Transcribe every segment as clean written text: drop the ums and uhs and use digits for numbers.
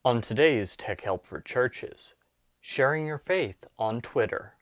On today's Tech Help for Churches, sharing your faith on Twitter.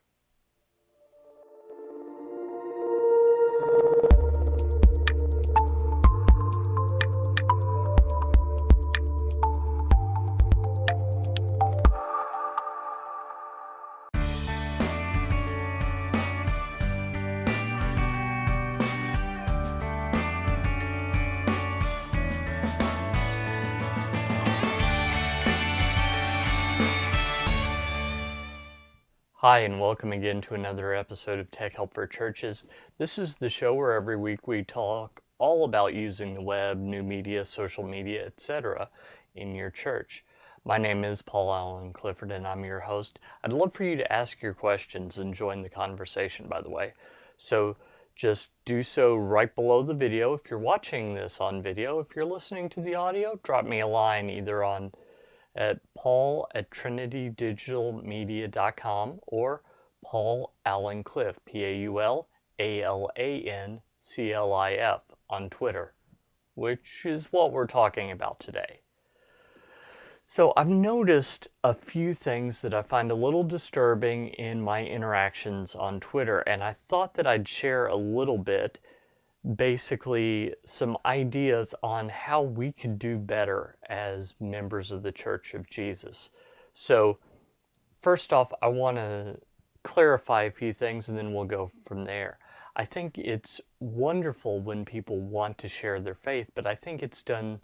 Hi, and welcome again to another episode of Tech Help for Churches. This is the show where every week we talk all about using the web, new media, social media, etc. in your church. My name is Paul Allen Clifford, and I'm your host. I'd love for you to ask your questions and join the conversation, by the way. So just do so right below the video. If you're watching this on video, if you're listening to the audio, drop me a line either at paul@trinitydigitalmedia.com or Paul Allen Cliff, PaulAlanclif on Twitter, which is what we're talking about today. So I've noticed a few things that I find a little disturbing in my interactions on Twitter, and I thought that I'd share a little bit, basically some ideas on how we could do better as members of the Church of Jesus. So first off, I want to clarify a few things and then we'll go from there. I think it's wonderful when people want to share their faith, but I think it's done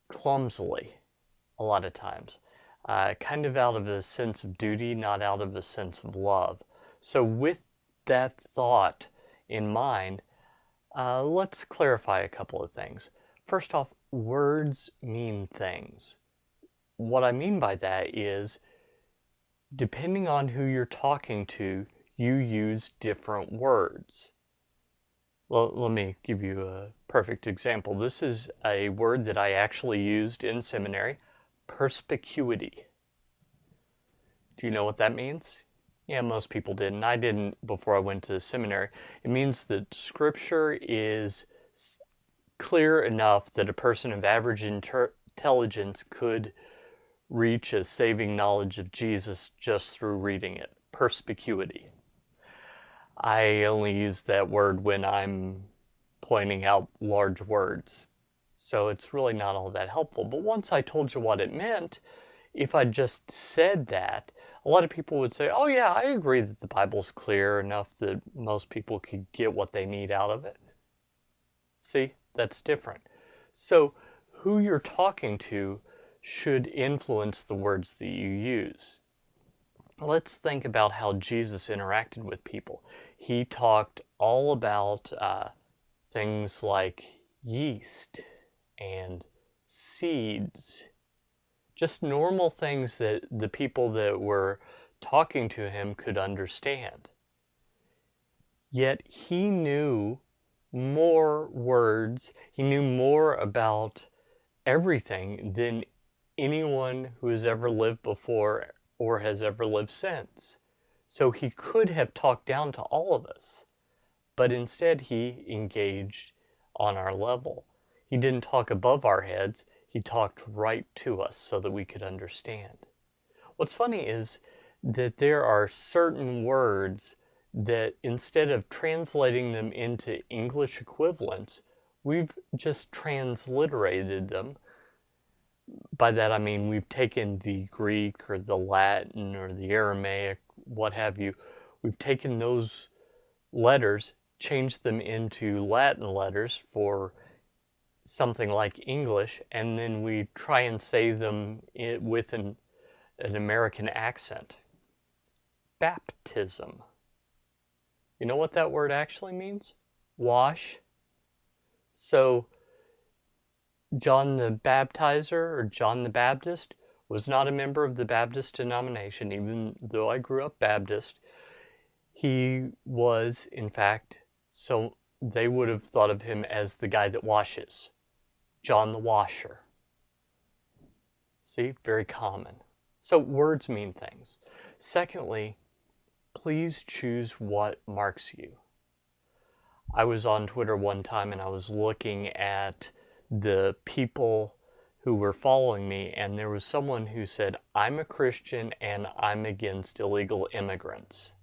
clumsily a lot of times, kind of out of a sense of duty, not out of a sense of love. So with that thought in mind, let's clarify a couple of things. First off, words mean things. What I mean by that is, depending on who you're talking to, you use different words. Well, let me give you a perfect example. This is a word that I actually used in seminary, perspicuity. Do you know what that means? Yeah, most people didn't. I didn't before I went to seminary. It means that Scripture is clear enough that a person of average intelligence could reach a saving knowledge of Jesus just through reading it. Perspicuity. I only use that word when I'm pointing out large words, so it's really not all that helpful. But once I told you what it meant, if I just said that, a lot of people would say, oh yeah, I agree that the Bible's clear enough that most people could get what they need out of it. See, that's different. So who you're talking to should influence the words that you use. Let's think about how Jesus interacted with people. He talked all about things like yeast and seeds, just normal things that the people that were talking to him could understand. Yet he knew more words, he knew more about everything than anyone who has ever lived before or has ever lived since. So he could have talked down to all of us, but instead he engaged on our level. He didn't talk above our heads. He talked right to us so that we could understand. What's funny is that there are certain words that instead of translating them into English equivalents, we've just transliterated them. By that I mean we've taken the Greek or the Latin or the Aramaic, what have you, we've taken those letters, changed them into Latin letters for something like English, and then we try and say them with an American accent. Baptism. You know what that word actually means? Wash. So John the Baptizer, or John the Baptist, was not a member of the Baptist denomination, even though I grew up Baptist. He was, in fact, so they would have thought of him as the guy that washes. John the Washer. See, very common. So words mean things. Secondly, please choose what marks you. I was on Twitter one time and I was looking at the people who were following me, and there was someone who said, "I'm a Christian and I'm against illegal immigrants."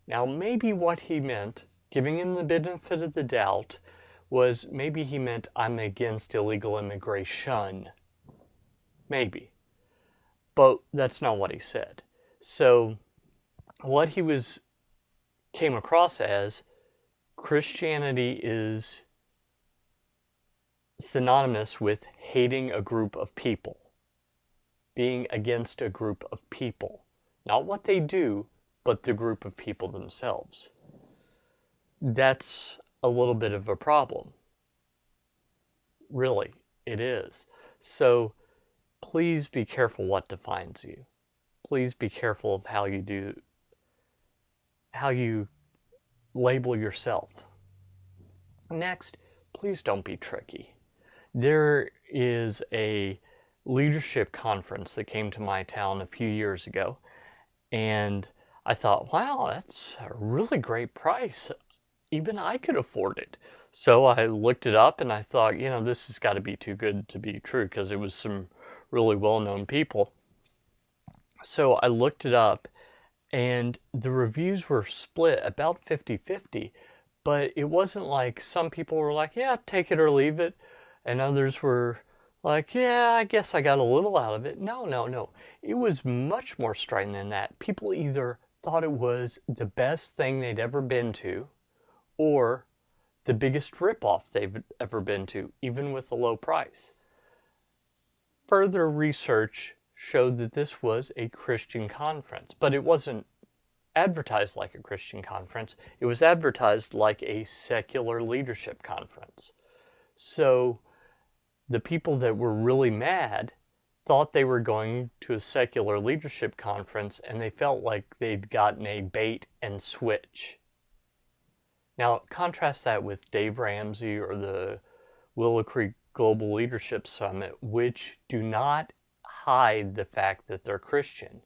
Now, maybe what he meant, giving him the benefit of the doubt, was maybe he meant, "I'm against illegal immigration." Maybe. But that's not what he said. So what he came across as, Christianity is synonymous with hating a group of people, being against a group of people. Not what they do, but the group of people themselves. That's a little bit of a problem. Really, it is. So please be careful what defines you. Please be careful of how you label yourself. Next, please don't be tricky. There is a leadership conference that came to my town a few years ago, and I thought, wow, that's a really great price. Even I could afford it. So I looked it up and I thought, this has got to be too good to be true, because it was some really well-known people. So I looked it up, and the reviews were split about 50-50, but it wasn't like some people were like, yeah, take it or leave it, and others were like, yeah, I guess I got a little out of it. No. It was much more striking than that. People either thought it was the best thing they'd ever been to, or the biggest ripoff they've ever been to, even with a low price. Further research showed that this was a Christian conference, but it wasn't advertised like a Christian conference. It was advertised like a secular leadership conference. So the people that were really mad thought they were going to a secular leadership conference, and they felt like they'd gotten a bait and switch. Now, contrast that with Dave Ramsey or the Willow Creek Global Leadership Summit, which do not hide the fact that they're Christian.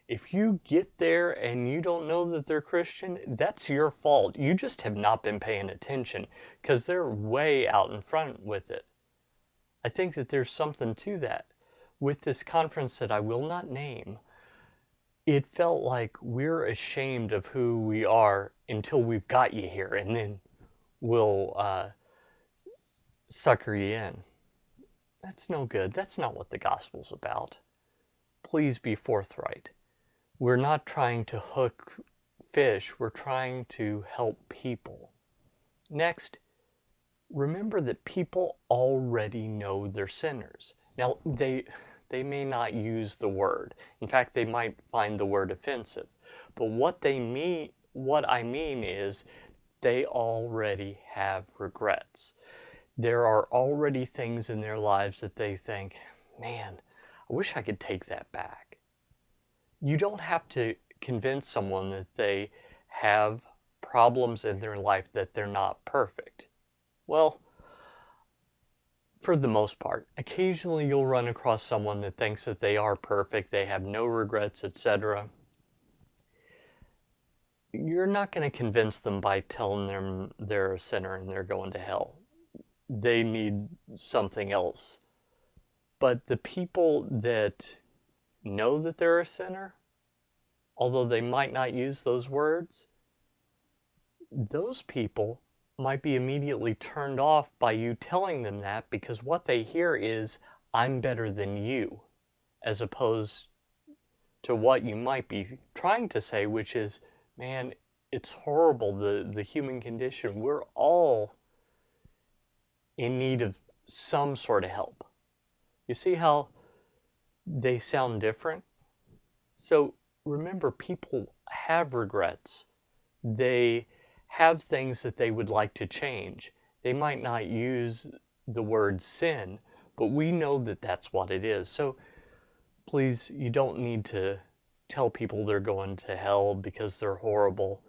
If you get there and you don't know that they're Christian, that's your fault. You just have not been paying attention, because they're way out in front with it. I think that there's something to that. With this conference that I will not name, it felt like we're ashamed of who we are until we've got you here, and then we'll sucker you in. That's no good. That's not what the gospel's about. Please be forthright. We're not trying to hook fish. We're trying to help people. Next, remember that people already know they're sinners. Now, they may not use the word. In fact, they might find the word offensive. But what I mean is, they already have regrets. There are already things in their lives that they think, man, I wish I could take that back. You don't have to convince someone that they have problems in their life, that they're not perfect. Well, for the most part, occasionally you'll run across someone that thinks that they are perfect, they have no regrets, etc. You're not going to convince them by telling them they're a sinner and they're going to hell. They need something else. But the people that know that they're a sinner, although they might not use those words, those people might be immediately turned off by you telling them that, because what they hear is, I'm better than you, as opposed to what you might be trying to say, which is, man, it's horrible, the human condition. We're all in need of some sort of help. You see how they sound different? So remember, people have regrets. They have things that they would like to change. They might not use the word sin, but we know that that's what it is. So please, you don't need to tell people they're going to hell because they're horrible.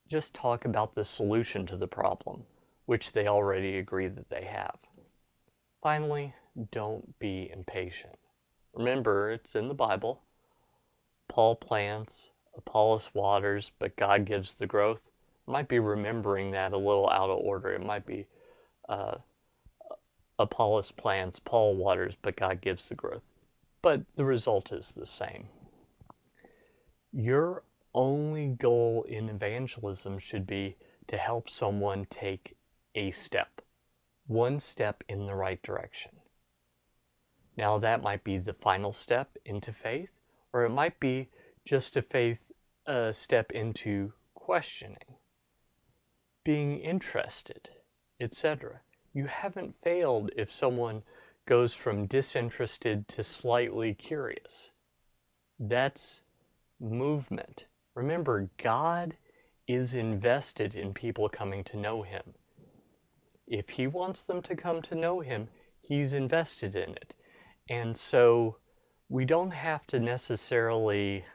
Just talk about the solution to the problem, which they already agree that they have. Finally, don't be impatient. Remember, it's in the Bible. Paul plants, Apollos waters, but God gives the growth. I might be remembering that a little out of order. It might be Apollos plants, Paul waters, but God gives the growth. But the result is the same. Your only goal in evangelism should be to help someone take a step, one step in the right direction. Now that might be the final step into faith, or it might be just a step into questioning, being interested, etc. You haven't failed if someone goes from disinterested to slightly curious. That's movement. Remember, God is invested in people coming to know Him. If He wants them to come to know Him, He's invested in it. And so we don't have to necessarily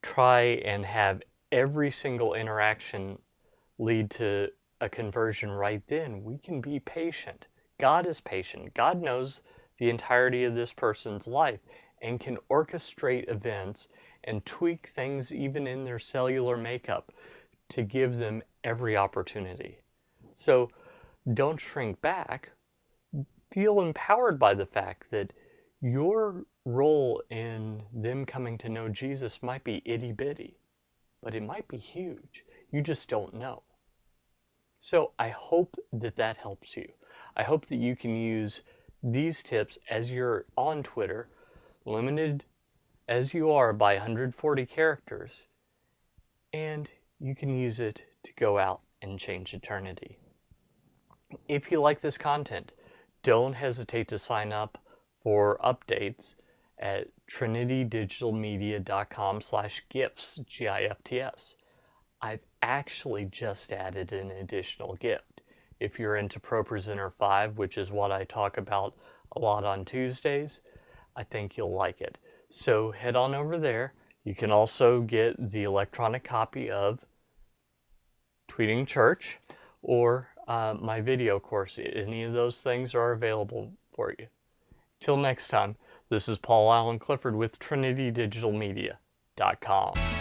try and have every single interaction lead to a conversion right then. We can be patient. God is patient. God knows the entirety of this person's life and can orchestrate events and tweak things even in their cellular makeup to give them every opportunity. So don't shrink back. Feel empowered by the fact that your role in them coming to know Jesus might be itty-bitty, but it might be huge. You just don't know. So I hope that helps you. I hope that you can use these tips as you're on Twitter, limited as you are by 140 characters, and you can use it to go out and change eternity. If you like this content, don't hesitate to sign up for updates at trinitydigitalmedia.com/gifts, GIFTS. I've actually just added an additional gift. If you're into ProPresenter 5, which is what I talk about a lot on Tuesdays, I think you'll like it. So head on over there. You can also get the electronic copy of Tweeting Church or my video course. Any of those things are available for you. Till next time, this is Paul Allen Clifford with TrinityDigitalMedia.com.